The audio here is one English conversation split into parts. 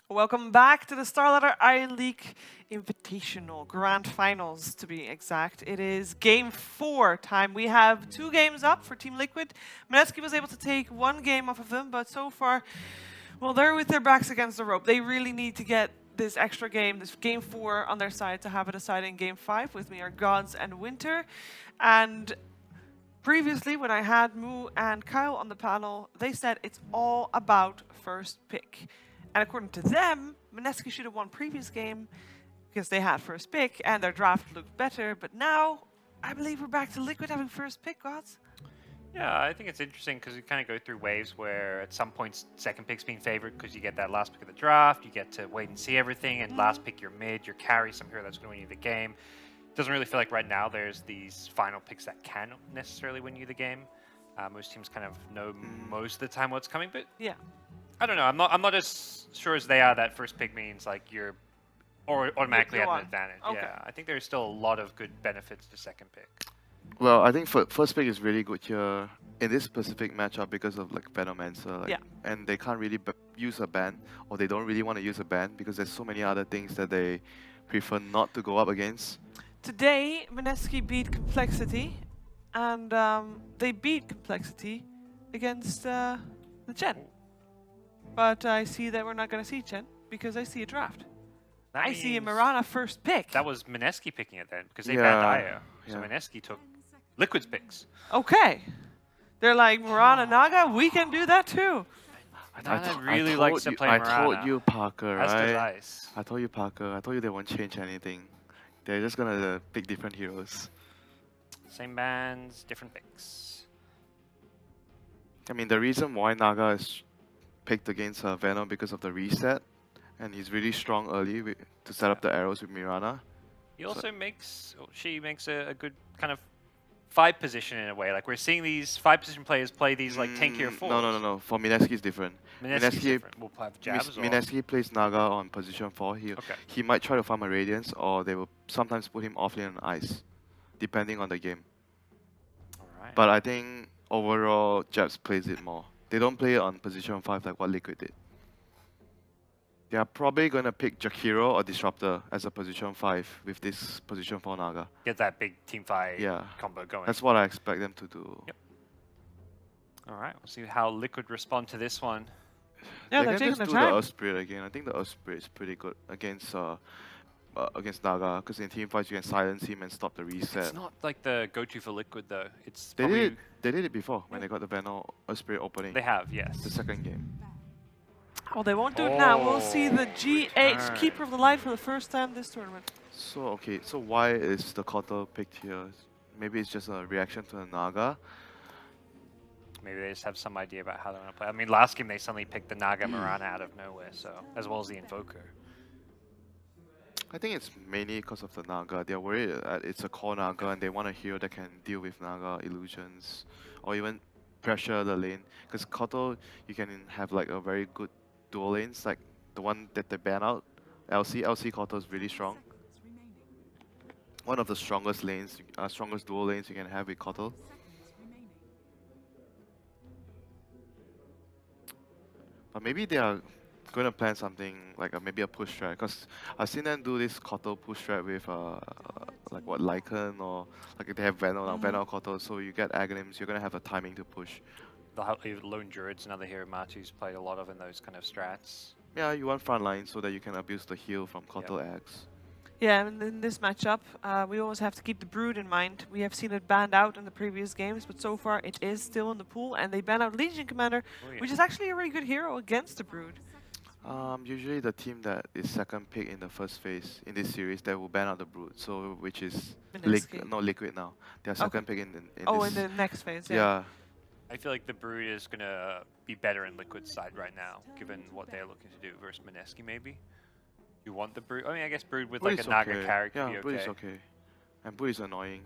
Welcome back to the Starladder Iron League Invitational Grand Finals, to be exact. It is Game 4 time. We have 2 games up for Team Liquid. Mineski was able to take 1 game off of them, but so far, well, they're with their backs against the rope. They really need to get this extra game, this Game 4, on their side to have a deciding Game 5. With me are Gods and Winter. And previously, when I had Moo and Kyle on the panel, they said it's all about first pick. And according to them, Mineski should have won previous game because they had first pick and their draft looked better. But now, I believe we're back to Liquid having first pick, Gods. Yeah, I think it's interesting because you kind of go through waves where at some points second pick's being favored because you get that last pick of the draft, you get to wait and see everything, and last pick your mid, your carry, some hero that's going to win you the game. Doesn't really feel like right now there's these final picks that can necessarily win you the game. Most teams kind of know most of the time what's coming, but Yeah. I don't know. I'm not as sure as they are that first pick means like you're automatically Go have an on. advantage. Okay. Yeah, I think there's still a lot of good benefits to second pick. Well, I think first pick is really good here in this specific matchup because of like Venomancer, like, Yeah. and they can't really use a ban, or they don't really want to use a ban because there's so many other things that they prefer not to go up against. Today, Mineski beat Complexity, and they beat Complexity against the Chen. But I see that we're not going to see Chen because I see a draft. That I see a means Mirana first pick. That was Mineski picking it then because they Yeah, banned Aya. So yeah. Mineski took Liquid's picks. Okay. They're like, Mirana Naga, we can do that too. Nana really likes to play I Mirana. told you, Parker, As does right? Ice. I told you, Parker. I told you they won't change anything. They're just gonna pick different heroes. Same bands, different picks. I mean, the reason why Naga is picked against Venom because of the reset, and he's really strong early to set up the arrows with Mirana. He also makes, she makes a good kind of 5 position in a way. Like we're seeing these 5 position players play these like tankier fours. No. For Mineski, it's different. Mineski's different. We'll have jabs or... Mineski plays Naga on position 4. Okay. He might try to farm a Radiance, or they will sometimes put him offlane on ice, depending on the game. Alright. But I think overall, Jabs plays it more. They don't play it on position 5 like what Liquid did. They are probably going to pick Jakiro or Disruptor as a position 5 with this position 4 Naga. Get that big team fight Yeah. combo going. That's what I expect them to do. Yep. Alright, we'll see how Liquid respond to this one. Yeah, they they're can taking just their do time. the Earth Spirit again. I think the Earth Spirit is pretty good against Naga, because in team fights you can silence him and stop the reset. It's not like the go-to for Liquid though. It's They probably... did it before when they got the Venom Earth Spirit opening. They have, yes. The second game. Oh, they won't do it now. We'll see the GH turn. Keeper of the Light for the first time this tournament. So okay, so why is the Kotal picked here? Maybe it's just a reaction to the Naga. Maybe they just have some idea about how they're going to play. I mean, last game they suddenly picked the Naga Mirana out of nowhere, so as well as the Invoker. I think it's mainly because of the Naga. They're worried that it's a core Naga and they want a hero that can deal with Naga illusions or even pressure the lane. Because Kotal, you can have like a very good dual lanes, like the one that they ban out. LC Kotal is really strong. One of the strongest lanes, strongest dual lanes you can have with Kotal. But maybe they are going to plan something like maybe a push strat, because I've seen them do this Kotal push strat with like what, Lycan, or like they have Venom, Venom Kotal, so you get Aghanims, you're going to have a timing to push. The Lone Druid's another hero Matu's played a lot of in those kind of strats. Yeah, you want front line so that you can abuse the heal from Kotal Axe. Yeah, and in this matchup, we always have to keep the Brood in mind. We have seen it banned out in the previous games, but so far it is still in the pool, and they ban out Legion Commander, which is actually a really good hero against the Brood. Usually the team that is second pick in the first phase in this series, they will ban out the Brood, so which is Mineski. Liquid now. They are second pick in Oh, this. in the next phase, yeah. Yeah. I feel like the Brood is going to be better in Liquid's side right now, given what they're looking to do versus Mineski maybe. You want the Brood? I mean, I guess Brood with Brood like is a Naga okay. carry could Yeah, be Brood okay. is okay. And Brood is annoying.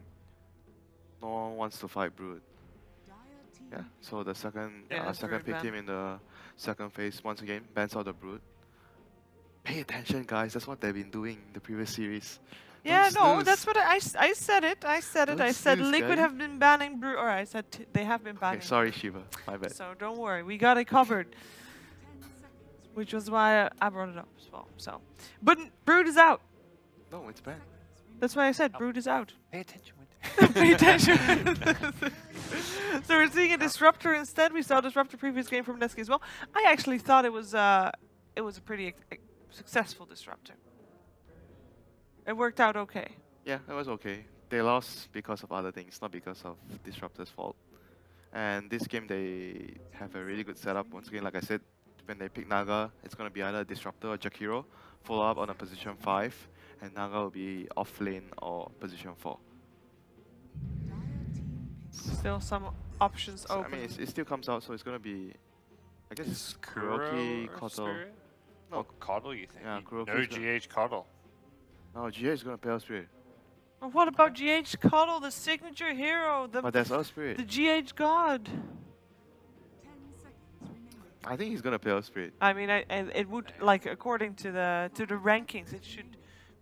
No one wants to fight Brood. Yeah, so the second second Brood pick ban. team in the second phase once again bans out the Brood. Pay attention, guys. That's what they've been doing in the previous series. Yeah, Don't no, snooze. that's what I said it. I said it. Don't I said snooze, Liquid guys. have been banning Brood, or I said they have been banning. Okay, sorry, Shiva. My bad. So don't worry, we got it covered. which was why I brought it up as well. So, but Brood is out. No, it's bad. That's why I said Oh. Brood is out. Pay attention, Winter. Pay attention. So we're seeing a disruptor instead. We saw disruptor previous game from Mineski as well. I actually thought it was a pretty successful disruptor. It worked out okay. Yeah, it was okay. They lost because of other things, not because of Disruptor's fault. And this game, they have a really good setup. Once again, like I said, when they pick Naga, it's going to be either Disruptor or Jakiro, follow up on a position 5, and Naga will be off lane or position 4. Still some options So, I open. mean, it still comes out, so it's going to be, I guess, Is Kuroki, Kuro or Koto. Spirit? No. Oh, Coddle, you think? Yeah, No Kuroki's gonna- GH Coddle. No, GA is going to play Earth Spirit. And what about GH Coddle, the signature hero, But there's Earth Spirit. the GH god? I think he's going to play Earth Spirit. I mean, it would, like, according to the rankings, it should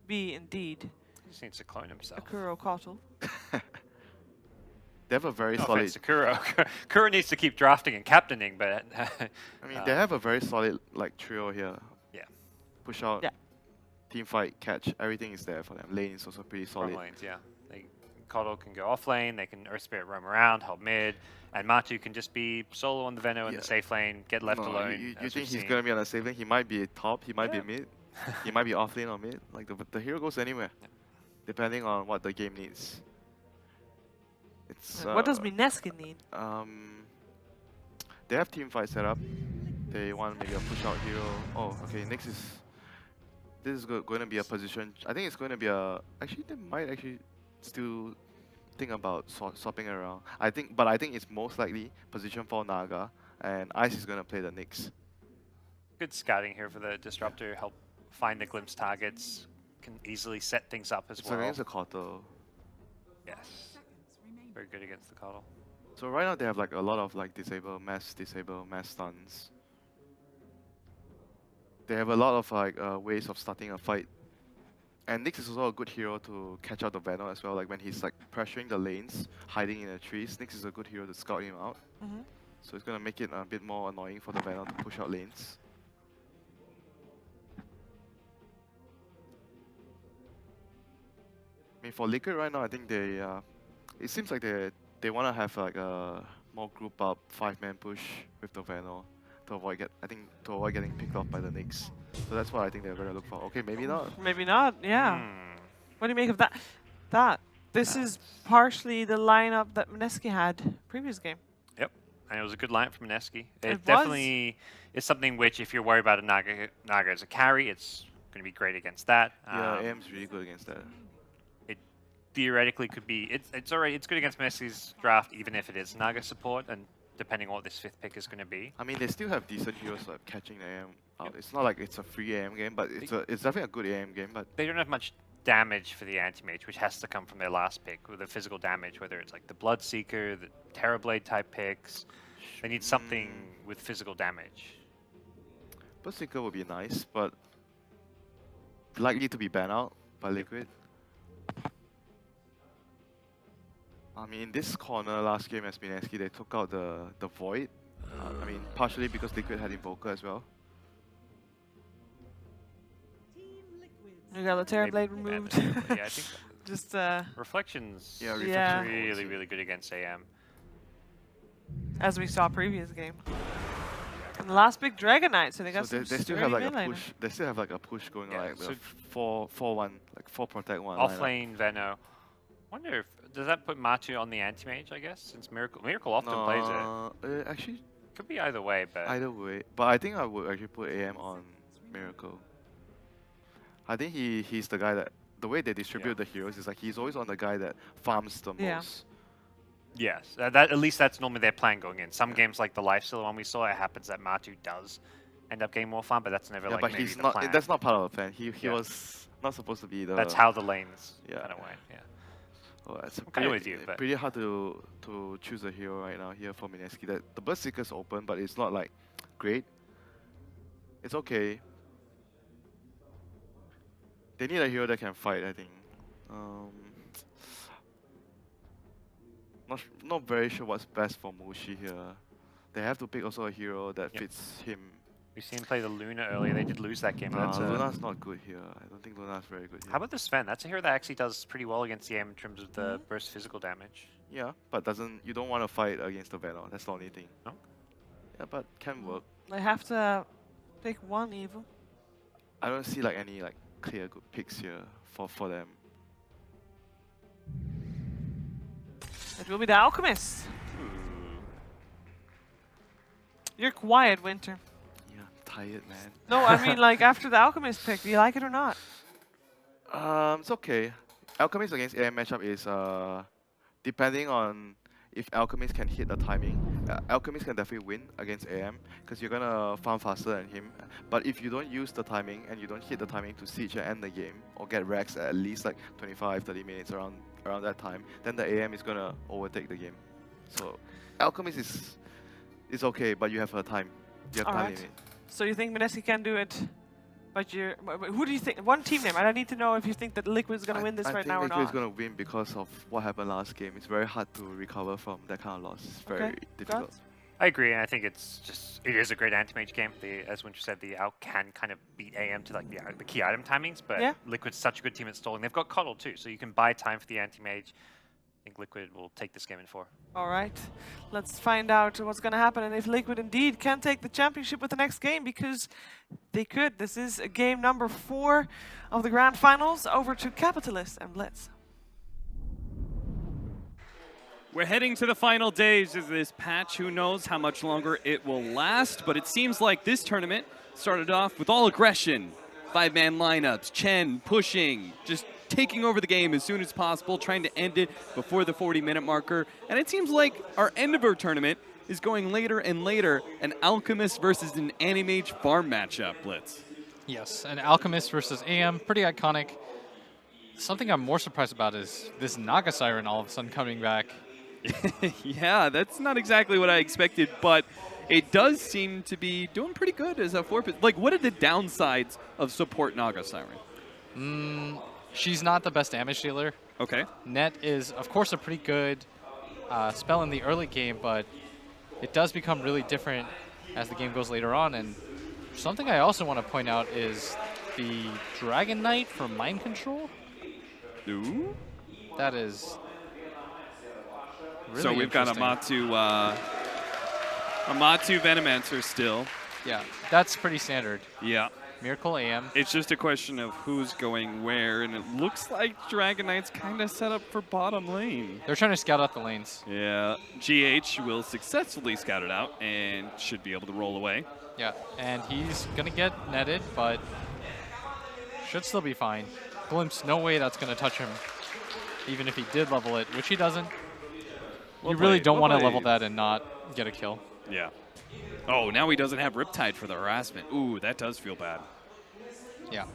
be indeed He just needs to clone himself. Akuro Coddle. They have a very No solid... offense to Kuro. Kuro needs to keep drafting and captaining, but I mean, they have a very solid like trio here. Yeah. Push out, Yeah. team fight, catch, everything is there for them. Lane is also pretty from solid. lanes, yeah. Coddle can go off lane, they can Earth Spirit roam around, help mid, and Matu can just be solo on the Veno in Yeah. the safe lane, get left No, alone. You as think we've he's seen. gonna be on the safe lane? He might be top, he might Yeah. be mid, he might be off lane or mid. Like the hero goes anywhere, Yeah. depending on what the game needs. It's What does Mineski need? They have team fight set up. They want maybe a push out hero. Oh, okay. Next is this is going to be a position. I think it's going to be a. Actually, they might actually still think about swapping around. But I think it's most likely position 4 Naga, and Ice is going to play the Nyx. Good scouting here for the Disruptor, help find the glimpse targets, can easily set things up as It's well. against the Koto. Yes. Very good against the Coddle. So right now they have like a lot of like disable, mass stuns. They have a lot of like ways of starting a fight. And Nyx is also a good hero to catch out the Venom as well. Like when he's like pressuring the lanes, hiding in the trees, Nyx is a good hero to scout him out. Mm-hmm. So it's gonna make it a bit more annoying for the Venom to push out lanes. I mean for Liquid right now, I think they it seems like they wanna have like a more group up 5-man push with the Venom to avoid getting picked off by the Nyx. So that's what I think they're gonna look for. Okay, maybe not. Maybe not, yeah. Hmm. What do you make of that? This is partially the lineup that Mineski had previous game. Yep. And it was a good line from Mineski. It was. definitely is something which, if you're worried about a Naga as a carry, it's going to be great against that. Yeah, AM's really good against that. It theoretically could be. It's good against Mineski's draft, even if it is Naga support, and depending on what this 5th pick is going to be. I mean, they still have decent heroes like catching the AM out. It's not like it's a free AM game, but it's definitely a good AM game. But They don't have much damage for the anti-mage, which has to come from their last pick, with the physical damage, whether it's like the Bloodseeker, the Terrorblade type picks. They need something with physical damage. Bloodseeker would be nice, but likely to be banned out by Liquid. I mean, in this corner last game as Mineski, they took out the Void. I mean, partially because Liquid had Invoker as well. You got the Terrorblade Maybe removed. banned it. Yeah, I think Just Reflections. Yeah, Yeah. Reflections. Really good against AM. as we saw previous game. And the last big Dragon Knight, so they got So some they still have like sturdy a mid push. They still have like a push going Yeah, like so- the 4-1, like 4 protect 1. Off lineup. lane Veno. Wonder if does that put Matu on the anti-mage? I guess since Miracle often plays it. Actually, Could be either way, but either way. But I think I would actually put AM on Miracle. I think he's the guy that the way they distribute the heroes is like he's always on the guy that farms the Yeah. most. yes, that at least that's normally their plan going in. Some games like the Lifesteal one we saw, it happens that Matu does end up getting more farm, but that's never Yeah, like but maybe he's the not. plan. That's not part of the plan. He Yeah. was not supposed to be the. That's how the lanes Yeah. kind of went. Yeah. Oh, it's I'm kinda with you, but- pretty hard to choose a hero right now here for Mineski. That the Berserker's open, but it's not like great. It's okay. They need a hero that can fight, I think. Not very sure what's best for Mushi here. They have to pick also a hero that Yep. fits him We've seen him play the Luna earlier. They did lose that game. But that's Luna's not good here. I don't think Luna's very good here. How about the Sven? That's a hero that actually does pretty well against the AM in terms of the burst physical damage. Yeah, but you don't want to fight against the Venom. That's the only thing. No? Yeah, but can work. They have to pick one evil. I don't see like any like clear good picks here for them. It will be the Alchemist. You're quiet, Winter. Yeah, I'm tired, man. No, I mean like after the Alchemist pick, do you like it or not? It's okay. Alchemist against AM matchup is depending on if Alchemist can hit the timing. Alchemist can definitely win against AM because you're gonna farm faster than him. But if you don't use the timing and you don't hit the timing to siege and end the game or get racks at least like 25-30 minutes around that time, then the AM is gonna overtake the game. So Alchemist is okay, but you have a time. You have time Alright. limit. So you think Mineski can do it? But who do you think? One team name. I need to know if you think that Liquid is gonna win this right now or I think Liquid is not. gonna win because of what happened last game. It's very hard to recover from that kind of loss. It's very Okay, difficult. Guts? I agree, and I think it is a great anti-mage game. As Winter said, the Alc can kind of beat AM to like the key item timings, but Yeah. Liquid's such a good team at stalling. They've got Coddle too, so you can buy time for the anti-mage. I think Liquid will take this game in 4. All right, let's find out what's gonna happen and if Liquid indeed can take the championship with the next game, because they could. This is game number 4 of the grand finals. Over to Capitalist and Blitz. We're heading to the final days of this patch. Who knows how much longer it will last, but it seems like this tournament started off with all aggression. 5-man lineups, Chen pushing, just taking over the game as soon as possible, trying to end it before the 40-minute marker. And it seems like our end of our tournament is going later and later, an Alchemist versus an Anti-Mage farm matchup, Blitz. Yes, an Alchemist versus AM, pretty iconic. Something I'm more surprised about is this Naga Siren all of a sudden coming back. Yeah, that's not exactly what I expected, but it does seem to be doing pretty good as a 4-pit. Like, what are the downsides of support Naga Siren? She's not the best damage dealer. Okay. Net is, of course, a pretty good spell in the early game, but it does become really different as the game goes later on. And something I also want to point out is the Dragon Knight for Mind Control. Ooh. That is really So we've got interesting. Amatu Venomancer still. Yeah, that's pretty standard. Yeah. Miracle AM. It's just a question of who's going where, and it looks like Dragon Knight's kind of set up for bottom lane. They're trying to scout out the lanes. Yeah. GH will successfully scout it out and should be able to roll away. Yeah, and he's going to get netted, but should still be fine. Glimpse, no way that's going to touch him, even if he did level it, which he doesn't. You really don't want to level that and not get a kill. Yeah. Oh, now he doesn't have Riptide for the harassment. Ooh, that does feel bad. Yeah.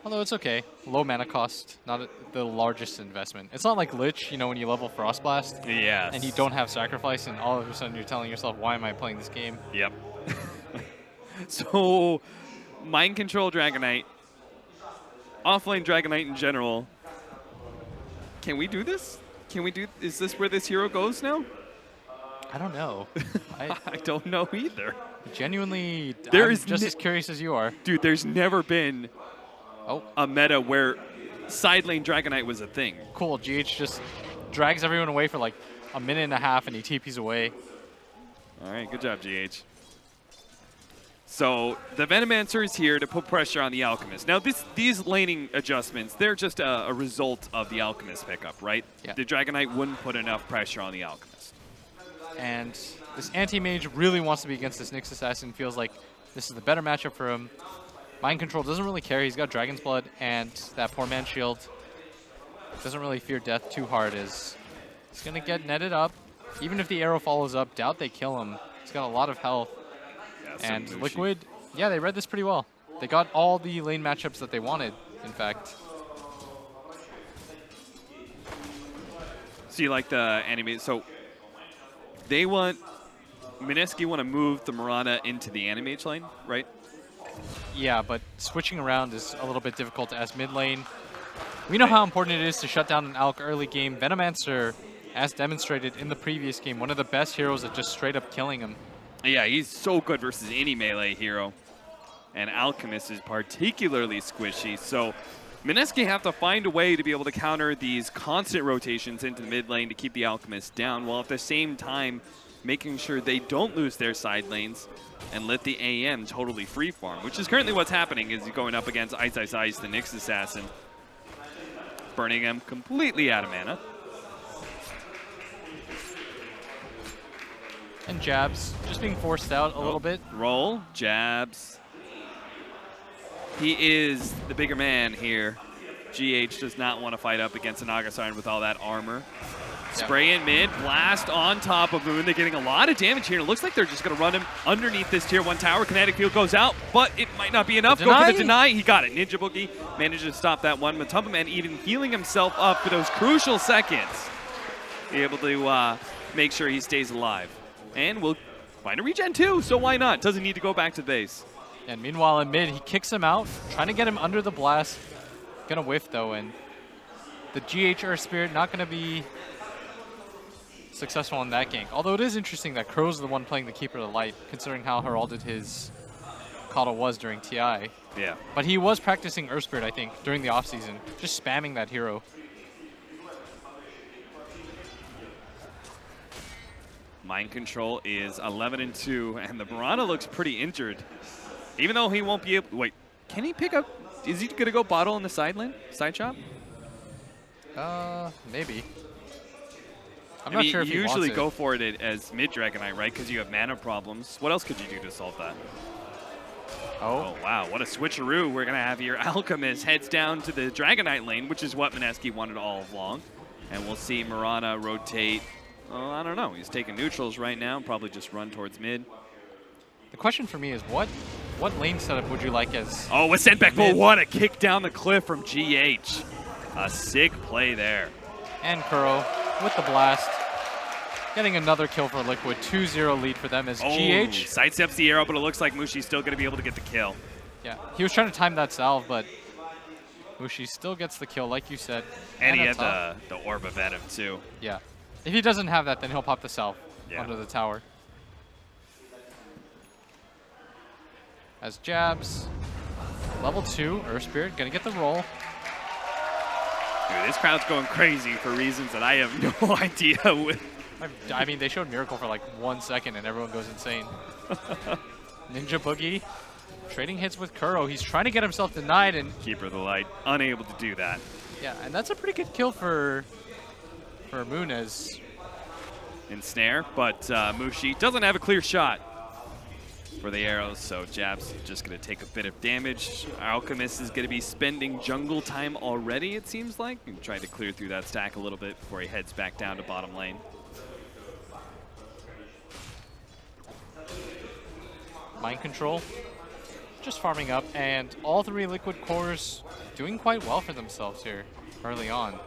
Although it's okay. Low mana cost, not the largest investment. It's not like Lich, you know, when you level Frostblast Yes. and you don't have Sacrifice, and all of a sudden you're telling yourself, why am I playing this game? Yep. So, Mind Control Dragon Knight, offlane Dragon Knight in general. Can we do this? Is this where this hero goes now? I don't know. I don't know either. Genuinely, There I'm is just as curious as you are. Dude, there's never been Oh, a meta where side lane Dragon Knight was a thing. cool. GH just drags everyone away for like a minute and a half, and he TPs away. All right, good job, GH. So the Venomancer is here to put pressure on the Alchemist. Now, these laning adjustments, they're just a result of the Alchemist pickup, right? Yeah. The Dragon Knight wouldn't put enough pressure on the Alchemist. And this anti-mage really wants to be against this Nyx Assassin. Feels like this is the better matchup for him. Mind Control doesn't really care. He's got Dragon's Blood and that poor man's shield. Doesn't really fear death too hard. He's going to get netted up. Even if the arrow follows up, doubt they kill him. He's got a lot of health. Yeah, And Mushi. Liquid, yeah, they read this pretty well. They got all the lane matchups that they wanted, in fact. See, like the anime, so they want, Mineski want to move the Mirana into the Animage lane, right? Yeah, but switching around is a little bit difficult as mid lane. We know how important it is to shut down an Alk early game. Venomancer, as demonstrated in the previous game, one of the best heroes at just straight up killing him. Yeah, he's so good versus any melee hero. And Alchemist is particularly squishy. So Mineski have to find a way to be able to counter these constant rotations into the mid lane to keep the Alchemist down, while at the same time making sure they don't lose their side lanes and let the AM totally free farm, which is currently what's happening. Is going up against Ice, the Nyx Assassin, burning him completely out of mana. And jabs, just being forced out a little bit. Roll, jabs. He is the bigger man here. GH does not want to fight up against an Naga Siren with all that armor. Spray in mid, blast on top of Moon. They're getting a lot of damage here. It looks like they're just going to run him underneath this tier 1 tower. Kinetic field goes out, but it might not be enough. Go for the deny. He got it. Ninja Boogie managed to stop that one. Matumba Man even healing himself up for those crucial seconds. Be able to make sure he stays alive. And we'll find a regen too, so why not? Doesn't need to go back to the base. And meanwhile in mid, he kicks him out, trying to get him under the blast. Gonna whiff though, and the GH Earth Spirit not gonna be successful in that gank. Although it is interesting that Crow's the one playing the Keeper of the Light, considering how heralded his Kata was during TI. Yeah. But he was practicing Earth Spirit, I think, during the offseason, just spamming that hero. Mind Control is 11-2, and the Mirana looks pretty injured. Even though he won't be able... Wait, can he pick up... Is he going to go bottle in the side lane? Side shop? Maybe. I'm I not mean, sure if you he usually wants go for it as mid-Dragonite, right? Because you have mana problems. What else could you do to solve that? Oh, wow. What a switcheroo we're going to have here. Alchemist heads down to the Dragonite lane, which is what Mineski wanted all along. And we'll see Mirana rotate. Oh, I don't know. He's taking neutrals right now. Probably just run towards mid. The question for me is what lane setup would you like as... Oh, with sent back, but what a kick down the cliff from GH. A sick play there. And Kuro with the blast. Getting another kill for Liquid. 2-0 lead for them as GH. Sidesteps the arrow, but it looks like Mushi's still going to be able to get the kill. Yeah, he was trying to time that salve, but Mushi still gets the kill, like you said. And he had the Orb of Venom, too. Yeah. If he doesn't have that, then he'll pop the salve Yeah. under the tower. As jabs. Level 2, Earth Spirit, gonna get the roll. Dude, this crowd's going crazy for reasons that I have no idea with. I mean, they showed Miracle for like 1 second and everyone goes insane. Ninja Boogie trading hits with Kuro. He's trying to get himself denied and... Keeper of the Light, unable to do that. Yeah, and that's a pretty good kill for Moon as... Ensnare, but Mushi doesn't have a clear shot for the arrows, so Jab's just going to take a bit of damage. Alchemist is going to be spending jungle time already, it seems like, and trying to clear through that stack a little bit before he heads back down to bottom lane. Mind Control, just farming up, and all 3 Liquid cores doing quite well for themselves here early on.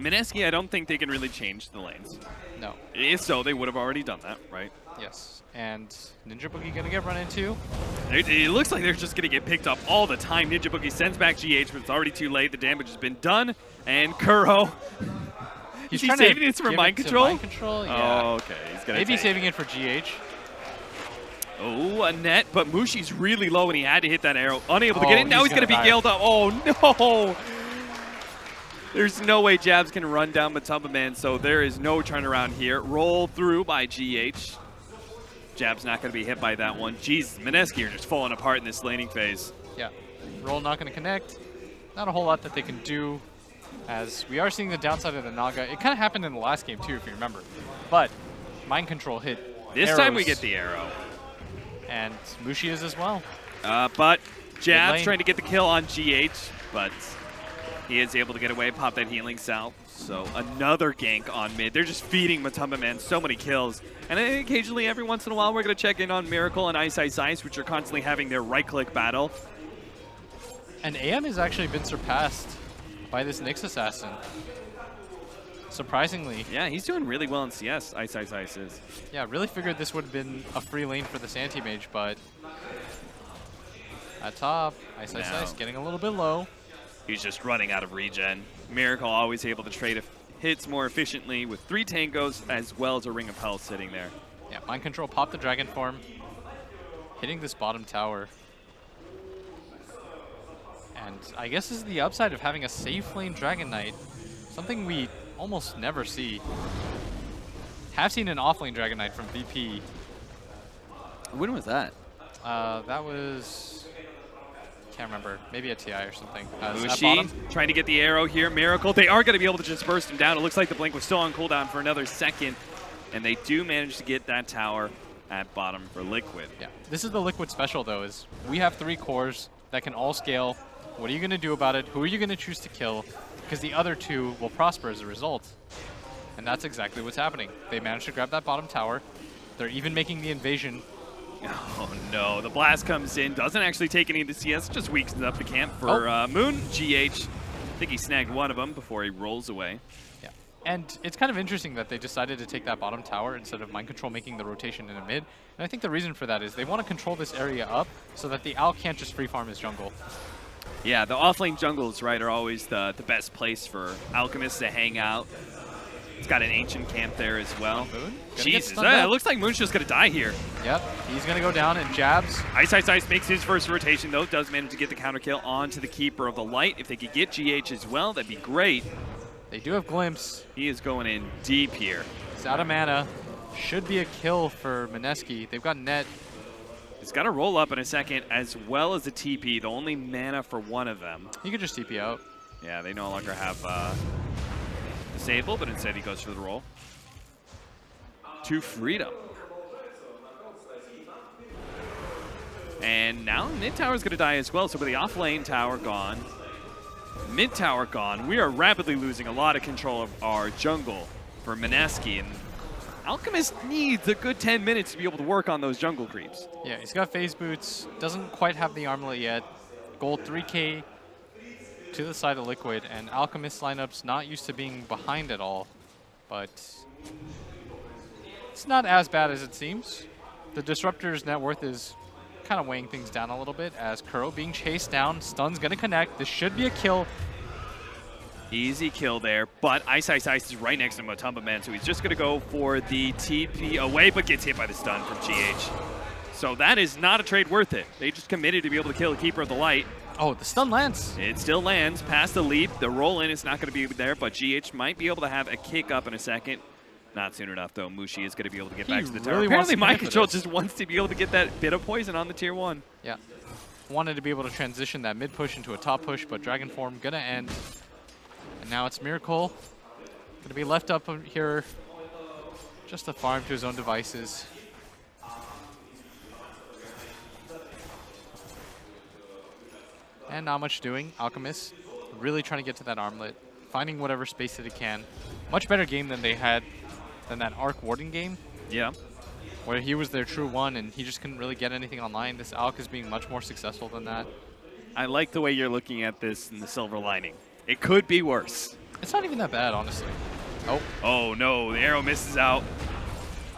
Mineski, I don't think they can really change the lanes. No. If so, they would have already done that, right? Yes. And Ninja Boogie gonna get run into. It looks like they're just gonna get picked up all the time. Ninja Boogie sends back GH, but it's already too late. The damage has been done. And Kuro. He's trying saving it for Mind Control? Mind Control, yeah. Oh, okay. He's gonna Maybe take saving it for GH. Oh, a net, but Mushi's really low and he had to hit that arrow. Unable to get it. Now he's gonna be die. giled up. Oh no! There's no way Jabs can run down Matumba Man, so there is no turnaround here. Roll through by GH. Jab's not going to be hit by that one. Jeez, Mineski are just falling apart in this laning phase. Yeah. Roll not going to connect. Not a whole lot that they can do, as we are seeing the downside of the Naga. It kind of happened in the last game too, if you remember. But Mind Control hit This arrows, time we get the arrow. And Mushi is as well. But Jab's trying to get the kill on GH, but he is able to get away, pop that healing salve. So another gank on mid. They're just feeding Matumba Man so many kills. And then occasionally, every once in a while, we're going to check in on Miracle and Ice, which are constantly having their right-click battle. And AM has actually been surpassed by this Nyx Assassin. Surprisingly. Yeah, he's doing really well in CS, Ice is. Yeah, really figured this would have been a free lane for this anti-mage, but at top, Ice getting a little bit low. He's just running out of regen. Miracle always able to trade hits more efficiently with 3 tangos as well as a Ring of Health sitting there. Yeah, Mind Control popped the Dragon Form, hitting this bottom tower. And I guess this is the upside of having a safe lane Dragon Knight, something we almost never see. Have seen an off lane Dragon Knight from VP. When was that? That was, can't remember, maybe a TI or something. At Mushi bottom. trying to get the arrow here. Miracle. They are going to be able to just burst him down. It looks like the Blink was still on cooldown for another second. And they do manage to get that tower at bottom for Liquid. Yeah, this is the Liquid special though, is we have 3 cores that can all scale. What are you going to do about it? Who are you going to choose to kill? Because the other 2 will prosper as a result. And that's exactly what's happening. They managed to grab that bottom tower. They're even making the invasion. Oh no, the blast comes in, doesn't actually take any of the CS, just weakens up the camp for Moon. GH, I think he snagged one of them before he rolls away. Yeah, and it's kind of interesting that they decided to take that bottom tower instead of Mind Control making the rotation in the mid. And I think the reason for that is they want to control this area up so that the Al can't just free farm his jungle. Yeah, the offlane jungles, right, are always the best place for Alchemists to hang out. It's got an ancient camp there as well. Moon? Jesus, it looks like Moon's just going to die here. Yep, he's going to go down and jabs. Ice makes his first rotation, though. Does manage to get the counter kill onto the Keeper of the Light. If they could get GH as well, that'd be great. They do have Glimpse. He is going in deep here. He's out of mana. Should be a kill for Mineski. They've got net. He's got to roll up in a second, as well as a TP, the only mana for one of them. He could just TP out. Yeah, they no longer have Disable, but instead he goes for the roll. To Freedom. And now mid tower is going to die as well, so with the off lane tower gone, mid tower gone, we are rapidly losing a lot of control of our jungle for Mineski, and Alchemist needs a good 10 minutes to be able to work on those jungle creeps. Yeah, he's got phase boots, doesn't quite have the armlet yet. Gold 3k to the side of Liquid, and Alchemist lineup's not used to being behind at all, but it's not as bad as it seems. The Disruptor's net worth is kind of weighing things down a little bit as Kuro being chased down. Stun's gonna connect. This should be a kill. Easy kill there, but Ice is right next to Matumba Man, so he's just going to go for the TP away, but gets hit by the stun from GH. So that is not a trade worth it. They just committed to be able to kill the Keeper of the Light. Oh, the stun lands. It still lands past the leap. The roll in is not going to be there, but GH might be able to have a kick up in a second. Not soon enough, though. Mushi is going to be able to get back to the tower. Really Apparently, Mind wants to Control commit for just wants to be able to get that bit of poison on the tier 1. Yeah. Wanted to be able to transition that mid push into a top push, but Dragon Form gonna end. And now it's Miracle. Gonna be left up here just to farm to his own devices. And not much doing. Alchemist really trying to get to that armlet, finding whatever space that it can. Much better game than they had than that Arc Warden game. Yeah. Where he was their true one and he just couldn't really get anything online. This Alc is being much more successful than that. I like the way you're looking at this in the silver lining. It could be worse. It's not even that bad, honestly. Oh. Oh no, the arrow misses out.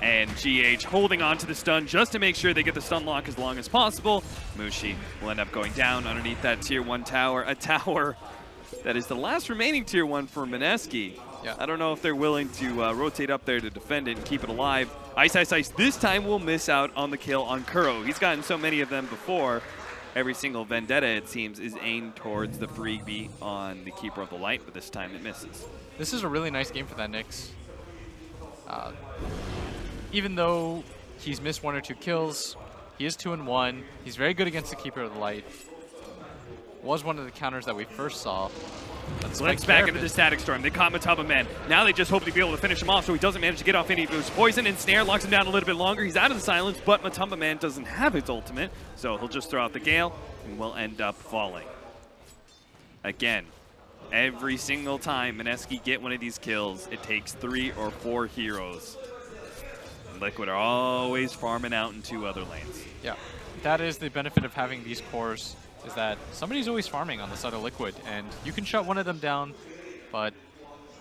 And GH holding on to the stun just to make sure they get the stun lock as long as possible. Mushi will end up going down underneath that tier 1 tower. A tower that is the last remaining tier 1 for Mineski. Yeah. I don't know if they're willing to rotate up there to defend it and keep it alive. Ice this time will miss out on the kill on Kuro. He's gotten so many of them before. Every single Vendetta, it seems, is aimed towards the freebie on the Keeper of the Light, but this time it misses. This is a really nice game for that Nyx. Even though he's missed 1 or 2 kills, he is 2-1. He's very good against the Keeper of the Light. Was one of the counters that we first saw. Let's back into the Static Storm. They caught Mataba Man. Now they just hope to be able to finish him off so he doesn't manage to get off any of his poison, and Snare locks him down a little bit longer. He's out of the silence, but Mataba Man doesn't have his ultimate, so he'll just throw out the Gale and will end up falling. Again, every single time Mineski get one of these kills, it takes 3 or 4 heroes. Liquid are always farming out in 2 other lanes. Yeah, that is the benefit of having these cores, is that somebody's always farming on the side of Liquid, and you can shut one of them down, but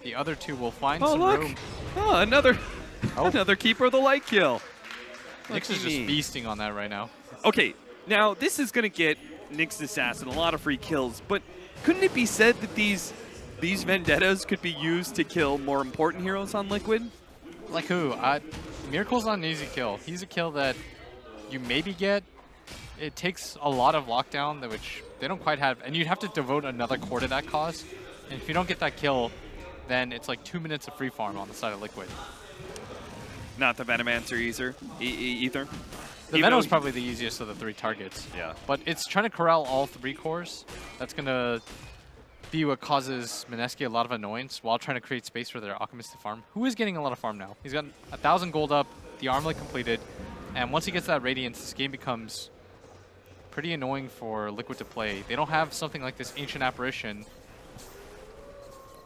the other 2 will find some room. Oh, another Keeper of the Light kill. Nyx is just feasting on that right now. Okay, now this is going to get Nyx's Assassin a lot of free kills, but couldn't it be said that these these vendettas could be used to kill more important heroes on Liquid? Like who? Miracle's not an easy kill. He's a kill that you maybe get. It takes a lot of lockdown, which they don't quite have, and you'd have to devote another core to that cause. And if you don't get that kill, then it's like 2 minutes of free farm on the side of Liquid. Not the Venomancer either. Either. The Venom's probably the easiest of the 3 targets. Yeah. But it's trying to corral all 3 cores. That's going to be what causes Mineski a lot of annoyance while trying to create space for their Alchemist to farm, who is getting a lot of farm now. He's got 1,000 gold up, the armlet completed, and once he gets that Radiance, this game becomes pretty annoying for Liquid to play. They don't have something like this Ancient Apparition.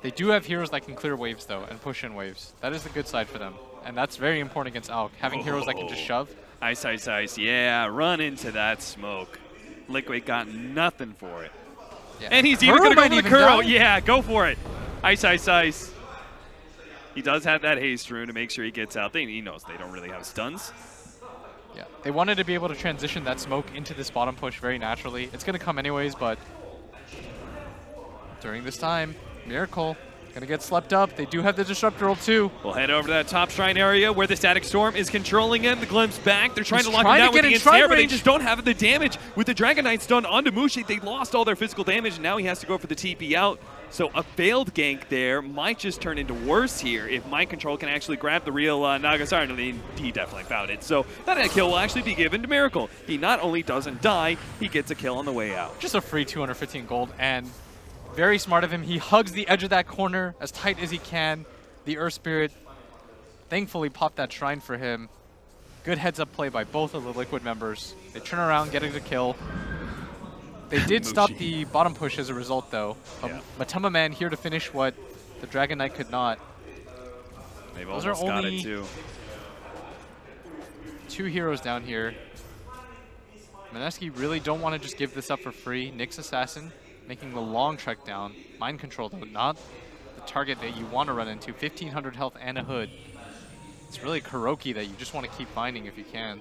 They do have heroes that can clear waves, though, and push in waves. That is the good side for them, and that's very important against Alk, having heroes that can just shove. Ice, ice, ice. Yeah, run into that smoke. Liquid got nothing for it. Yeah. And he's even going to go for the die. Kuro. Yeah, go for it. Ice, ice, ice. He does have that haste rune to make sure he gets out. He knows they don't really have stuns. Yeah, they wanted to be able to transition that smoke into this bottom push very naturally. It's going to come anyways, but during this time, Miracle going to get slept up. They do have the Disruptor ult too. We'll head over to that top shrine area where the Static Storm is controlling him. The Glimpse back. They're trying He's to lock him trying to down with get the in shrine Ensnare, but they range. just don't have the damage. With the Dragon Knight stun onto Mushi, they lost all their physical damage, and now he has to go for the TP out. So a failed gank there might just turn into worse here if Mind Control can actually grab the real Nagasara. And he definitely found it. So that kill will actually be given to Miracle. He not only doesn't die, he gets a kill on the way out. Just a free 215 gold, and very smart of him. He hugs the edge of that corner as tight as he can. The Earth Spirit thankfully popped that shrine for him. Good heads-up play by both of the Liquid members. They turn around, getting the kill. They did stop the bottom push as a result, though. Matamba Man here to finish what the Dragon Knight could not. They've Those almost are got only it too. 2 heroes down here. Mineski really don't want to just give this up for free. Nyx Assassin making the long trek down. Mind Control, though, not the target that you want to run into. 1,500 health and a hood. It's really Kuroki that you just want to keep finding if you can.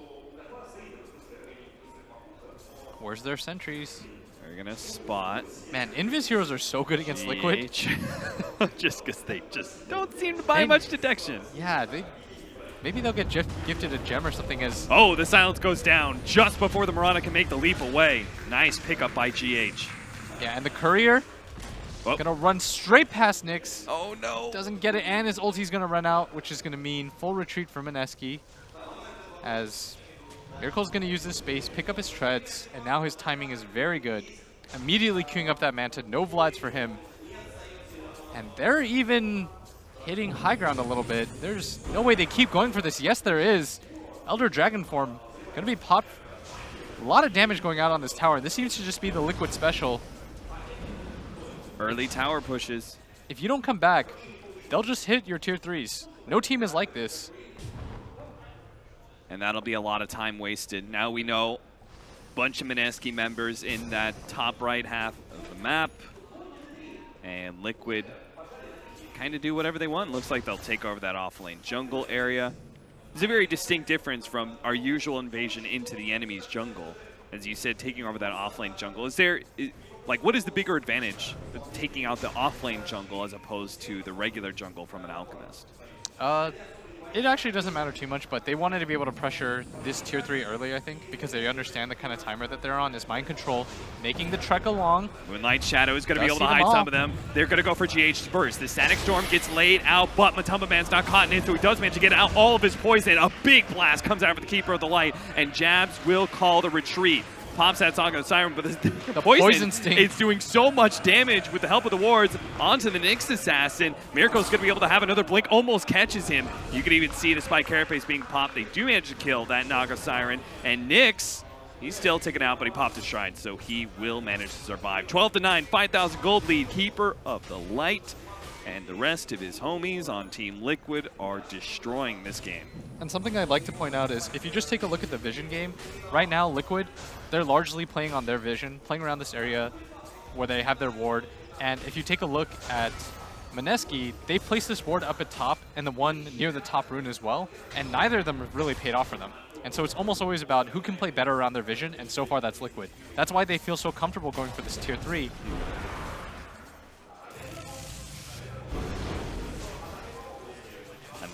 Where's their sentries? They're going to spot. Man, Invis heroes are so good against Liquid. Just because they just don't seem to buy much detection. Yeah, maybe they'll get gifted a gem or something as... Oh, the silence goes down just before the Mirana can make the leap away. Nice pickup by GH. Yeah, and the Courier gonna run straight past Nyx. Oh no. Doesn't get it, and his ulti's gonna run out, which is gonna mean full retreat for Mineski. As Miracle's gonna use this space, pick up his treads, and now his timing is very good. Immediately queuing up that Manta, no Vlads for him. And they're even hitting high ground a little bit. There's no way they keep going for this. Yes, there is. Elder Dragon form gonna be popped. A lot of damage going out on this tower. This seems to just be the Liquid special. Early tower pushes. If you don't come back, they'll just hit your tier 3s. No team is like this. And that'll be a lot of time wasted. Now we know a bunch of Mineski members in that top right half of the map. And Liquid kind of do whatever they want. Looks like they'll take over that off-lane jungle area. There's a very distinct difference from our usual invasion into the enemy's jungle. As you said, taking over that off-lane jungle. Like, what is the bigger advantage of taking out the off-lane jungle as opposed to the regular jungle from an Alchemist? It actually doesn't matter too much, but they wanted to be able to pressure this tier 3 early, I think, because they understand the kind of timer that they're on is Mind Control, making the trek along. Moonlight Shadow is going to be able to hide some of them. They're going to go for GH burst. The Static Storm gets laid out, but Matamba Man's not caught in it, so he does manage to get out all of his poison. A big blast comes out for the Keeper of the Light, and Jabs will call the retreat. Pops that Song of the Siren, but the poison sting. It's doing so much damage with the help of the wards onto the Nyx Assassin. Miracle's going to be able to have another blink, almost catches him. You can even see the Spike Carapace being popped. They do manage to kill that Naga Siren, and Nyx, he's still taken out, but he popped his shrine, so he will manage to survive. 12-9, 5,000 gold lead, Keeper of the Light. And the rest of his homies on Team Liquid are destroying this game. And something I'd like to point out is, if you just take a look at the vision game, right now, Liquid, they're largely playing on their vision, playing around this area where they have their ward. And if you take a look at Mineski, they place this ward up at top and the one near the top rune as well, and neither of them have really paid off for them. And so it's almost always about who can play better around their vision, and so far that's Liquid. That's why they feel so comfortable going for this tier 3.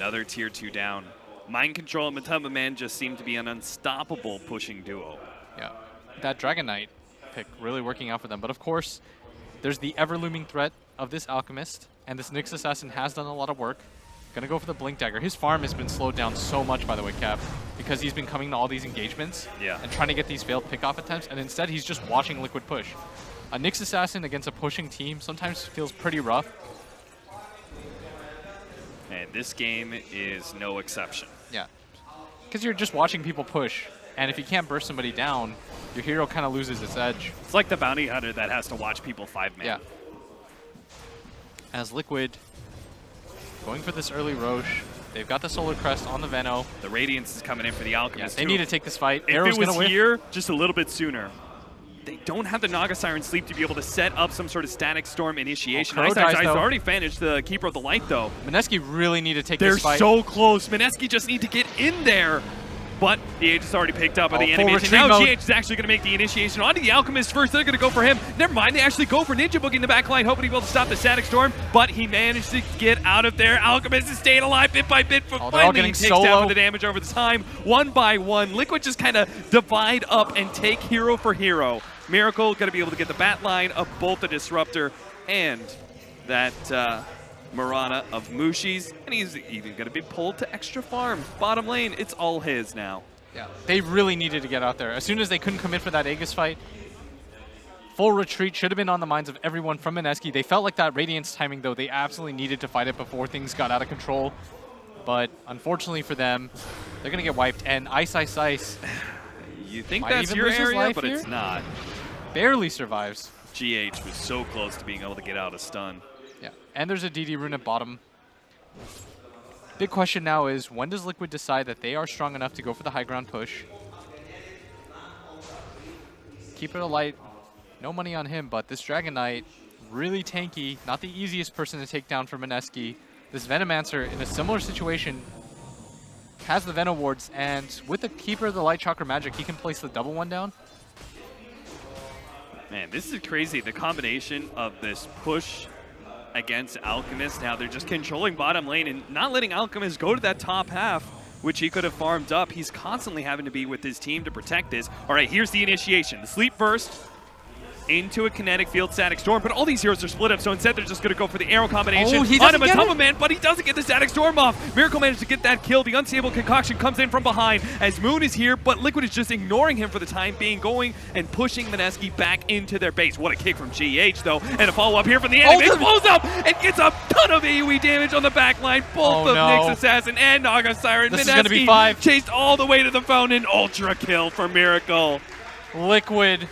Another tier 2 down. Mind Control and Matamba Man just seem to be an unstoppable pushing duo. Yeah, that Dragon Knight pick really working out for them. But of course, there's the ever-looming threat of this Alchemist, and this Nyx Assassin has done a lot of work. Gonna go for the Blink Dagger. His farm has been slowed down so much, by the way, Cap, because he's been coming to all these engagements and trying to get these failed pick-off attempts, and instead he's just watching Liquid push. A Nyx Assassin against a pushing team sometimes feels pretty rough. And this game is no exception. Yeah, because you're just watching people push, and if you can't burst somebody down, your hero kind of loses its edge. It's like the bounty hunter that has to watch people 5-man. Yeah. As Liquid going for this early Roche, they've got the Solar Crest on the Veno. The Radiance is coming in for the Alchemist. They need to take this fight. If Arrow's it was gonna win. here just a little bit sooner, they don't have the Naga Siren Sleep to be able to set up some sort of Static Storm initiation. Crow Ice dies, Ice though. already finished the Keeper of the Light, though. Mineski really need to take They're this fight. so close. Mineski just need to get in there. But the Age is already picked up by the full animation. retreat Now mode. GH is actually going to make the initiation onto the Alchemist first. They're going to go for him. Never mind, they actually go for Ninja Boogie in the back line, hoping he'll be able to stop the Static Storm. But he managed to get out of there. Alchemist is staying alive bit by bit. But they're all finally getting takes solo. down for the damage over the time. One by one. Liquid just kind of divide up and take hero for hero. Miracle going to be able to get the bat line of both the Disruptor and that Marana of Mushi's. And he's even going to be pulled to extra farm. Bottom lane, it's all his now. Yeah, they really needed to get out there. As soon as they couldn't commit for that Aegis fight, full retreat should have been on the minds of everyone from Mineski. They felt like that Radiance timing, though, they absolutely needed to fight it before things got out of control. But unfortunately for them, they're going to get wiped. And Ice Ice Ice You think might that's even your lose his area, life but here? it's not. barely survives. GH was so close to being able to get out of stun. Yeah, and there's a DD rune at bottom. Big question now is, when does Liquid decide that they are strong enough to go for the high ground push? Keep it alight. No money on him, but this Dragon Knight, really tanky. Not the easiest person to take down for Mineski. This Venomancer, in a similar situation, has the Venom wards, and with the Keeper of the Light Chakra magic, he can place the double one down. Man, this is crazy. The combination of this push against Alchemist. Now they're just controlling bottom lane and not letting Alchemist go to that top half, which he could have farmed up. He's constantly having to be with his team to protect this. All right, here's the initiation. The sleep burst into a kinetic field static storm, but all these heroes are split up, so instead they're just going to go for the arrow combination he on a doesn't get Matamba it? Man, but he doesn't get the static storm off. Miracle managed to get that kill. The unstable concoction comes in from behind as Moon is here, but Liquid is just ignoring him for the time being, going and pushing Mineski back into their base. What a kick from GH, though, and a follow-up here from the enemy. the- Blows up and gets a ton of AoE damage on the back line. Both Oh, of no. Nyx Assassin and Naga Siren. This is gonna be Mineski 5. chased all the way to the fountain. Ultra kill for Miracle. Liquid,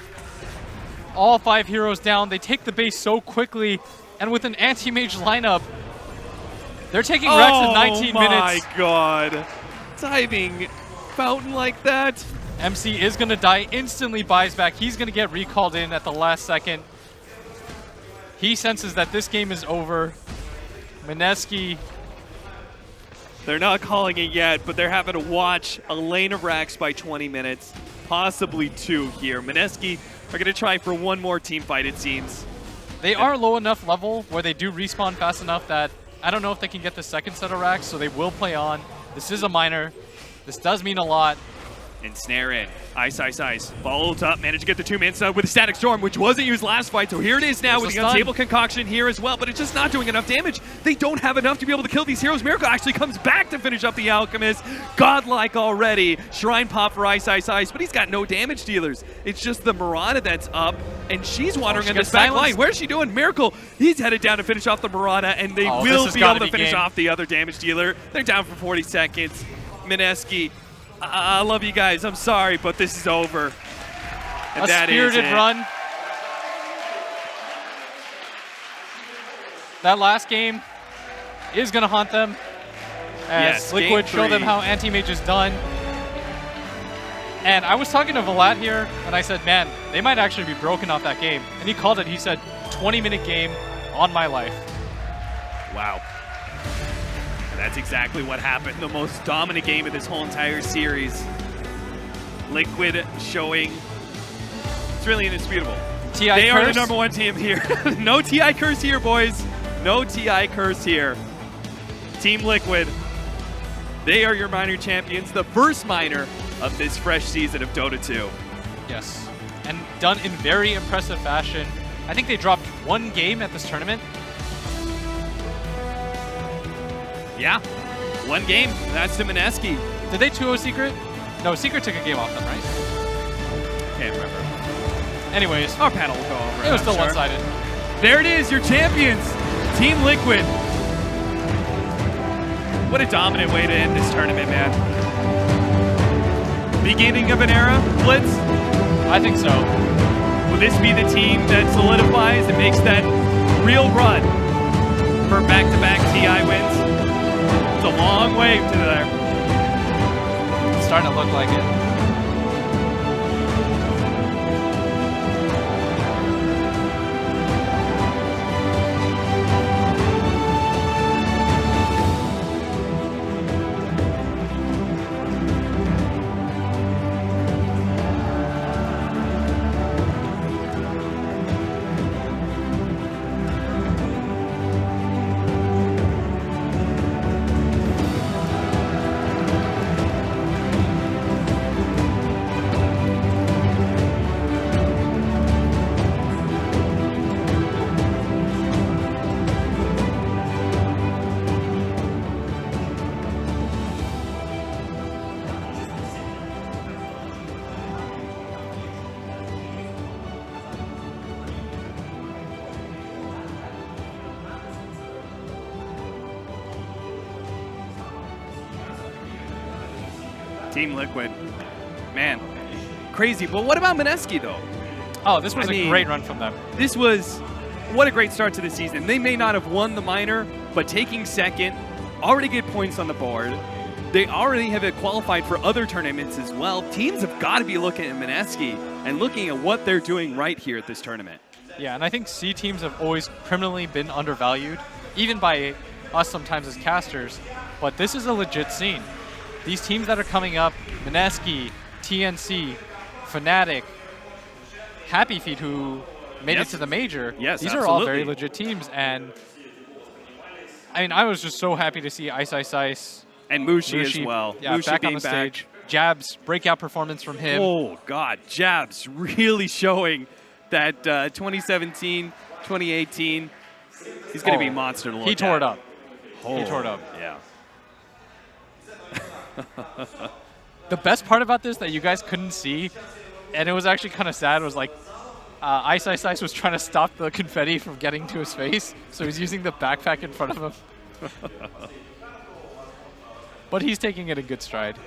all 5 heroes down. They take the base so quickly, and with an anti-mage lineup, they're taking Rex in 19 Oh my minutes. god. Diving fountain like that. MC is going to die, instantly buys back. He's going to get recalled in at the last second. He senses that this game is over. Mineski, They're not calling it yet, but they're having to watch a lane of racks by 20 minutes. Possibly 2 here. Mineski are going to try for one more team fight, it seems. they are low enough level where they do respawn fast enough that I don't know if they can get the second set of racks, so they will play on. This is a minor. This does mean a lot. And snare in. Ice, ice, ice. Followed up. Managed to get the 2-man stun with a static storm, which wasn't used last fight. So here it is now There's with a the stun. unstable concoction here as well. But it's just not doing enough damage. They don't have enough to be able to kill these heroes. Miracle actually comes back to finish up the Alchemist. Godlike already. Shrine pop for Ice, ice, ice. But he's got no damage dealers. It's just the Marana that's up. And she's wandering she in gets this back silenced. line. Where's she doing? Miracle. He's headed down to finish off the Marana. And they Oh, will this has be able gotta to be finish game. off the other damage dealer. They're down for 40 seconds. Mineski. I love you guys. I'm sorry, but this is over. And A that is spirited it. run. That last game is going to haunt them as Yes, Liquid game show them 3. how anti-mage is done. And I was talking to Vlad here, and I said, man, they might actually be broken off that game. And he called it. He said, 20-minute game on my life. Wow. And that's exactly what happened. The most dominant game of this whole entire series. Liquid showing it's really indisputable. TI They are the curse. #1 team here. No TI curse here, boys. No TI curse here. Team Liquid They are your minor champions, the first minor of this fresh season of Dota 2. Yes, and done in very impressive fashion. I think they dropped one game at this tournament. Yeah, one game. That's to Mineski. Did they 2-0 Secret? No, Secret took a game off them, right? Can't remember. Anyways, Our panel will go over. it was I'm still sure. one-sided. There it is, your champions, Team Liquid. What a dominant way to end this tournament, man. Beginning of an era, Blitz? I think so. Will this be the team that solidifies and makes that real run for back-to-back TI wins? It's a long way to there. It's starting to look like it. Team Liquid. Man, crazy. But what about Mineski, though? Oh, this was I mean, a great run from them. This was, what a great start to the season. They may not have won the minor, but taking second, already get points on the board. They already have qualified for other tournaments as well. Teams have got to be looking at Mineski and looking at what they're doing right here at this tournament. Yeah, and I think C teams have always criminally been undervalued, even by us sometimes as casters, but this is a legit scene. These teams that are coming up, Mineski, TNC, Fnatic, Happy Feet, who made it to the major, Yes, these are all very absolutely. legit teams, and I mean, I was just so happy to see Ice Ice Ice. And Mushi as well. Yeah, Mushi back on being the stage. Jabs, breakout performance from him. Oh, God. Jabs really showing that 2017, 2018, he's going to be a monster to look He tore at. it up. Oh, He tore it up. Yeah. The best part about this that you guys couldn't see, and it was actually kind of sad, was like Ice Ice Ice was trying to stop the confetti from getting to his face, so he's using the backpack in front of him. But he's taking it in good stride.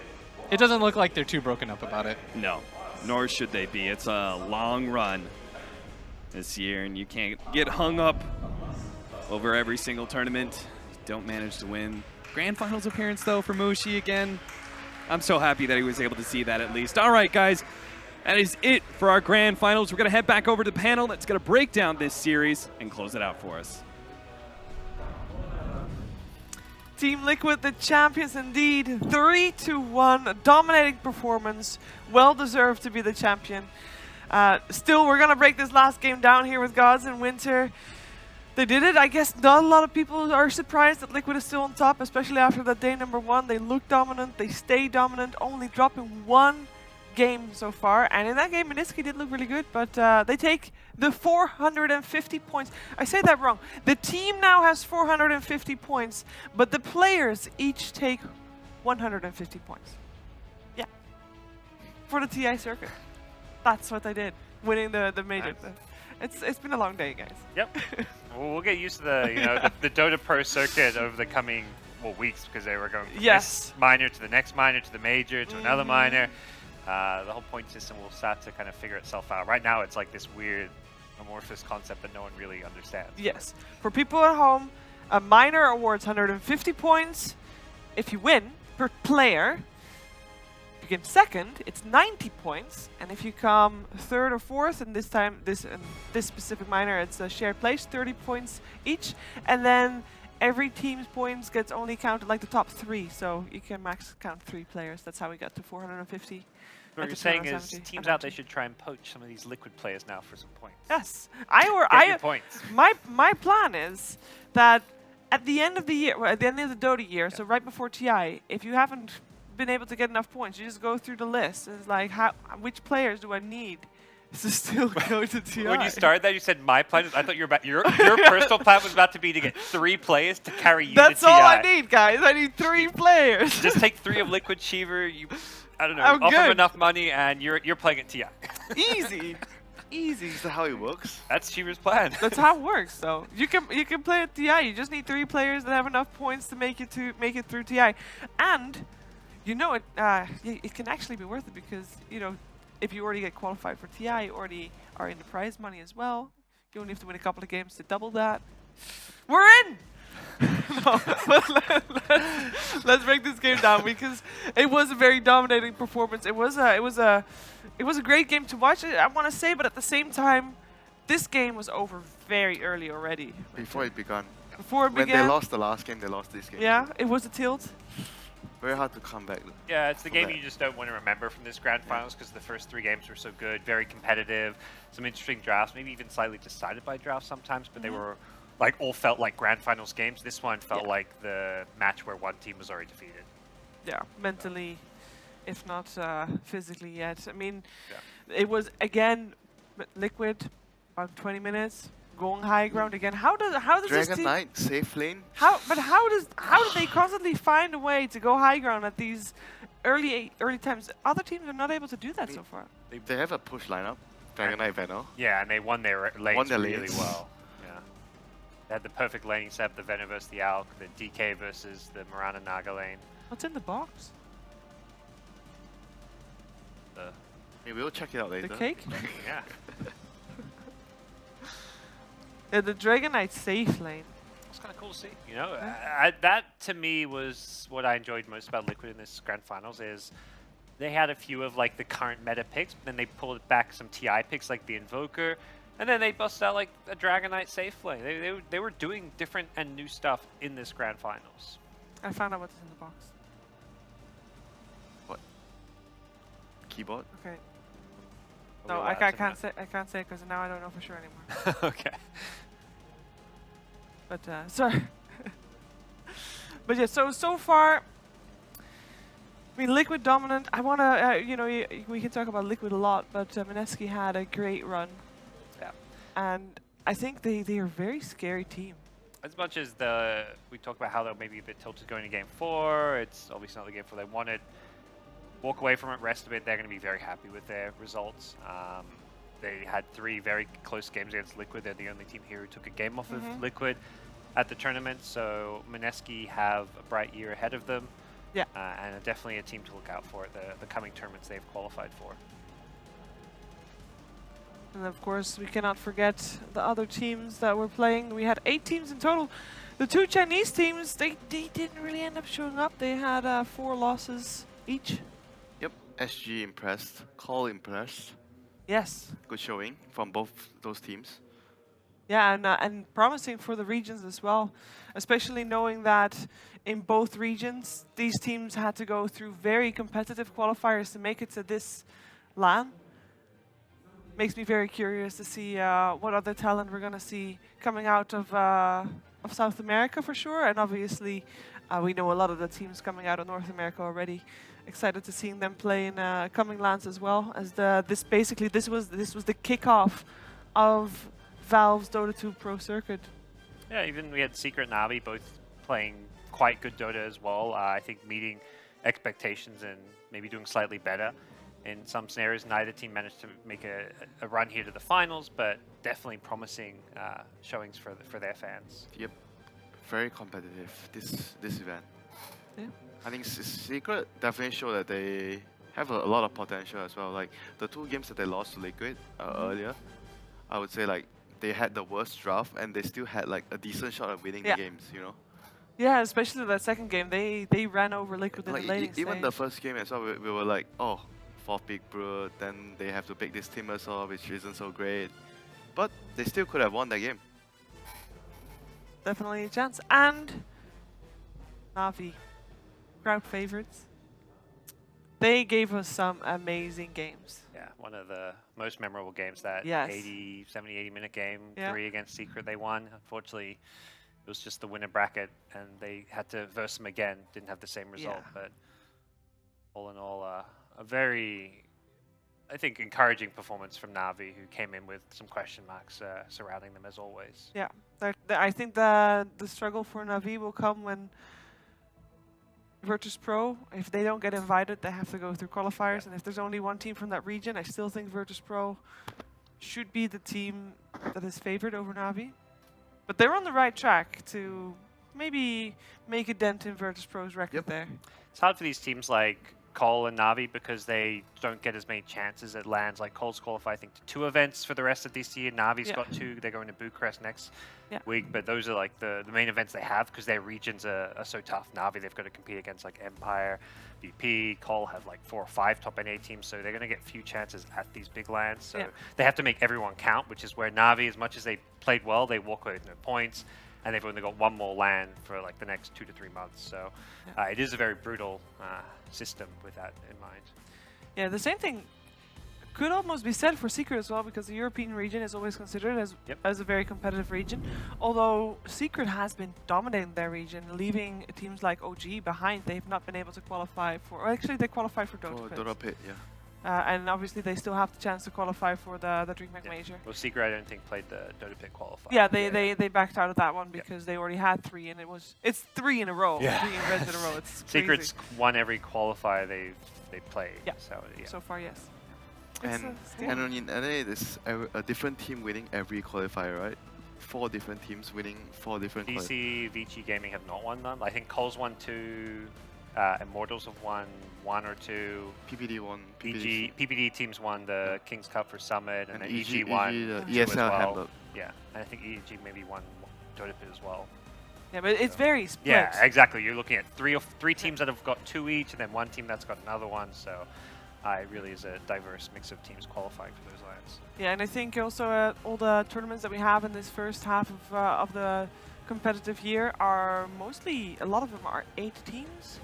It doesn't look like they're too broken up about it. No, nor should they be. It's a long run this year, and you can't get hung up over every single tournament. Don't manage to win. Grand Finals appearance, though, for Mushi again. I'm so happy that he was able to see that at least. All right, guys, that is it for our Grand Finals. We're going to head back over to the panel that's going to break down this series and close it out for us. Team Liquid, the champions indeed. 3-1, a dominating performance. Well deserved to be the champion. Still, we're going to break this last game down here with Gods in Winter. They did it. I guess not a lot of people are surprised that Liquid is still on top, especially after that day number 1. They look dominant. They stay dominant, only dropping one game so far. And in that game, Mineski did look really good, but they take the 450 points. I say that wrong. The team now has 450 points, but the players each take 150 points. Yeah. For the TI circuit. That's what they did, winning the major. Nice. It's been a long day, guys. Yep. Well, we'll get used to the the Dota Pro circuit over the coming weeks, because they were going from Yes. this minor to the next minor to the major to another minor. The whole point system will start to kind of figure itself out. Right now, it's like this weird amorphous concept that no one really understands. Yes. For people at home, a minor awards 150 points if you win per player. If you get second, it's 90 points, and if you come third or fourth, and this time this specific minor, it's a shared place, 30 points each, and then every team's points gets only counted like the top 3, so you can max count 3 players. That's how we got to 450. What and you're to saying is 270 teams and out there 90. should try and poach some of these Liquid players now for some points. Yes, Get your points. my plan is that at the end of the year, well, at the end of the Dota year, so right before TI, if you haven't been able to get enough points, you just go through the list. It's like, which players do I need to still go to TI? When you started that, you said my plan. I thought your personal plan was about to be to get 3 players to carry you That's to TI. all I need, guys. I need 3 players. Just take 3 of Liquid Cheever. I don't know. I'm Offer them good. enough money, and you're playing at TI. Easy, easy. Is that how it works? That's Cheever's plan. That's how it works, though. You can play at TI. You just need 3 players that have enough points to make it through TI, and you know it. It can actually be worth it because if you already get qualified for TI, you already are in the prize money as well. You only have to win a couple of games to double that. We're in. No, but let's break this game down because it was a very dominating performance. It was a great game to watch. I want to say, but at the same time, this game was over very early already. Before it began. Before it When began. they lost the last game, they lost this game. Yeah, it was a tilt. Very hard to come back. Yeah, it's the game that. you just don't want to remember from this grand finals because the first 3 games were so good, very competitive, some interesting drafts, maybe even slightly decided by drafts sometimes, but they were all felt like grand finals games. This one felt like the match where one team was already defeated. Yeah, mentally, if not physically yet. I mean, it was again Liquid, about 20 minutes, going high ground again. How does this Dragon team? Knight, safe lane. How do they constantly find a way to go high ground at these early times? Other teams are not able to do that so far. They have a push lineup. Dragon Knight Venom. Yeah, and they won their lanes their really lanes. well. Yeah. They had the perfect laning setup, the Venom versus the Alk, the DK versus the Mirana Naga lane. What's in the box? Hey, we'll check it out later. The cake? Yeah. Yeah, the Dragon Knight safe lane. It's kind of cool to see. That to me was what I enjoyed most about Liquid in this grand finals is they had a few of like the current meta picks, but then they pulled back some TI picks like the Invoker, and then they busted out like a Dragon Knight safe lane. They were doing different and new stuff in this grand finals. I found out what's in the box. What? Keyboard? Okay. Are No, we I allowed to can't say because now I don't know for sure anymore. Okay. But sorry. But yeah, so far, I mean, Liquid dominant. I wanna, we can talk about Liquid a lot, but Mineski had a great run. Yeah. And I think they are a very scary team. As much as we talk about how they're maybe a bit tilted going to game 4, it's obviously not the game 4 they wanted. Walk away from it, rest of it, they're going to be very happy with their results. They had 3 very close games against Liquid. They're the only team here who took a game off of Liquid at the tournament, so Mineski have a bright year ahead of them. Yeah. And definitely a team to look out for at the coming tournaments they've qualified for. And of course, we cannot forget the other teams that were playing. We had 8 teams in total. The 2 Chinese teams, they didn't really end up showing up. They had 4 losses each. Yep. SG impressed. Call impressed. Yes. Good showing from both those teams. Yeah, and promising for the regions as well, especially knowing that in both regions, these teams had to go through very competitive qualifiers to make it to this LAN. Makes me very curious to see what other talent we're going to see coming out of South America for sure, and obviously we know a lot of the teams coming out of North America already. Excited to seeing them play in coming LANs as well. As this was the kickoff of Valve's Dota 2 Pro Circuit. Yeah, even we had Secret and Navi both playing quite good Dota as well. I think meeting expectations and maybe doing slightly better. In some scenarios, neither team managed to make a run here to the finals, but definitely promising showings for their fans. Yep. Very competitive, this event. Yeah. I think Secret definitely showed that they have a lot of potential as well. Like the 2 games that they lost to Liquid earlier, I would say like they had the worst draft and they still had like a decent shot of winning the games, Yeah, especially that second game, they ran over Liquid in Like the laning even stage. the first game as well, we were like, oh, 4th pick Brood, then they have to pick this Timbersaw, which isn't so great. But they still could have won that game. Definitely a chance. And Navi, crowd favorites. They gave us some amazing games. Yeah, one of the most memorable games, that Yes. 70, 80 minute game, Yeah. 3 against Secret they won. Unfortunately, it was just the winner bracket, and they had to verse them again. Didn't have the same result, Yeah. but all in all, a very, I think, encouraging performance from Na'Vi, who came in with some question marks surrounding them as always. Yeah, I think the struggle for Na'Vi will come when Virtus Pro, if they don't get invited, they have to go through qualifiers. And if there's only one team from that region, I still think Virtus Pro should be the team that is favored over Na'Vi. But they're on the right track to maybe make a dent in Virtus Pro's record there. It's hard for these teams like Cole and Na'Vi because they don't get as many chances at LANs. Like Cole's qualified, I think, to 2 events for the rest of this year. Na'Vi's got 2. They're going to Bucharest next week. But those are like the main events they have because their regions are so tough. Na'Vi, they've got to compete against like Empire, VP. Cole have like 4 or 5 top NA teams. So they're going to get few chances at these big LANs. So they have to make everyone count, which is where Na'Vi, as much as they played well, they walk away with no points. And they've only got 1 more LAN for like the next 2 to 3 months. So it is a very brutal system with that in mind. Yeah, the same thing could almost be said for Secret as well, because the European region is always considered as a very competitive region. Although Secret has been dominating their region, leaving teams like OG behind. They've not been able to qualify for, or actually they qualified for Dota Pit. Dota Pit, yeah. And obviously they still have the chance to qualify for the DreamHack Major. Well, Secret, I don't think, played the Dota Pit qualifier. Yeah, they backed out of that one because they already had 3, and it's 3 in a row. Yeah. 3 events in a row. It's crazy. Secret's won every qualifier they played. Yeah. So So far, yes. And in NA, there's a different team winning every qualifier, right? 4 different teams winning 4 different qualifiers. DC, Vici Gaming have not won them. I think Cole's won 2, Immortals have won 1 or 2. PPD won. PPD teams won the King's Cup for Summit, and then EG EG won the 2 as ESL well. Hamburg. Yeah, and I think EG maybe won Dota Pit as well. Yeah, but it's very split. Yeah, exactly. You're looking at 3 teams that have got 2 each, and then 1 team that's got another one. So it really is a diverse mix of teams qualifying for those lands. Yeah, and I think also all the tournaments that we have in this first half of the competitive year are mostly, a lot of them are 8 teams.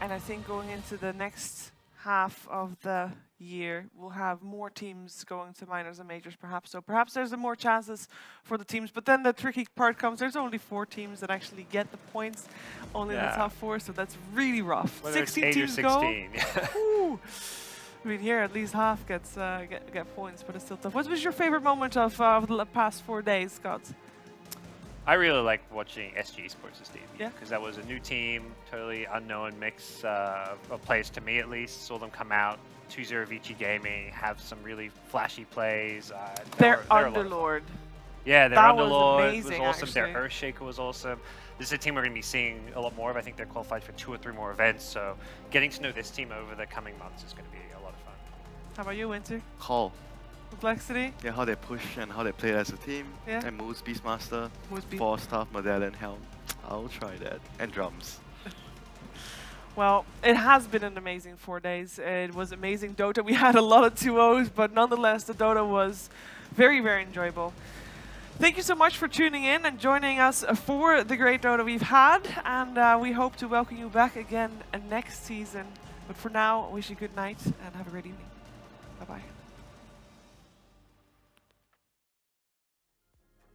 And I think going into the next half of the year, we'll have more teams going to minors and majors perhaps. So perhaps there's more chances for the teams. But then the tricky part comes, there's only 4 teams that actually get the points, only in the top 4. So that's really rough. Whether 16 it's 8 teams or go. 16. Ooh. I mean, here at least half gets get points, but it's still tough. What was your favorite moment of the past 4 days, Scott? I really liked watching SG Sports' debut. Yeah. Because that was a new team, totally unknown mix of players to me at least. Saw them come out, 2-0 Vici Gaming, have some really flashy plays. Their they were a lot of fun. Underlord. Yeah, their That was Underlord amazing, was awesome. Their actually. Earthshaker was awesome. This is a team we're going to be seeing a lot more of. I think they're qualified for 2 or 3 more events. So getting to know this team over the coming months is going to be a lot of fun. How about you, Winter? Call. Complexity? Yeah, how they push and how they play as a team. Yeah. And moves Beastmaster, Moves Beast- 4-staff, Medallion, Helm. I'll try that. And drums. Well, it has been an amazing 4 days. It was amazing Dota. We had a lot of 2-0s, but nonetheless, the Dota was very, very enjoyable. Thank you so much for tuning in and joining us for the great Dota we've had. And we hope to welcome you back again next season. But for now, I wish you good night and have a great evening. Bye-bye.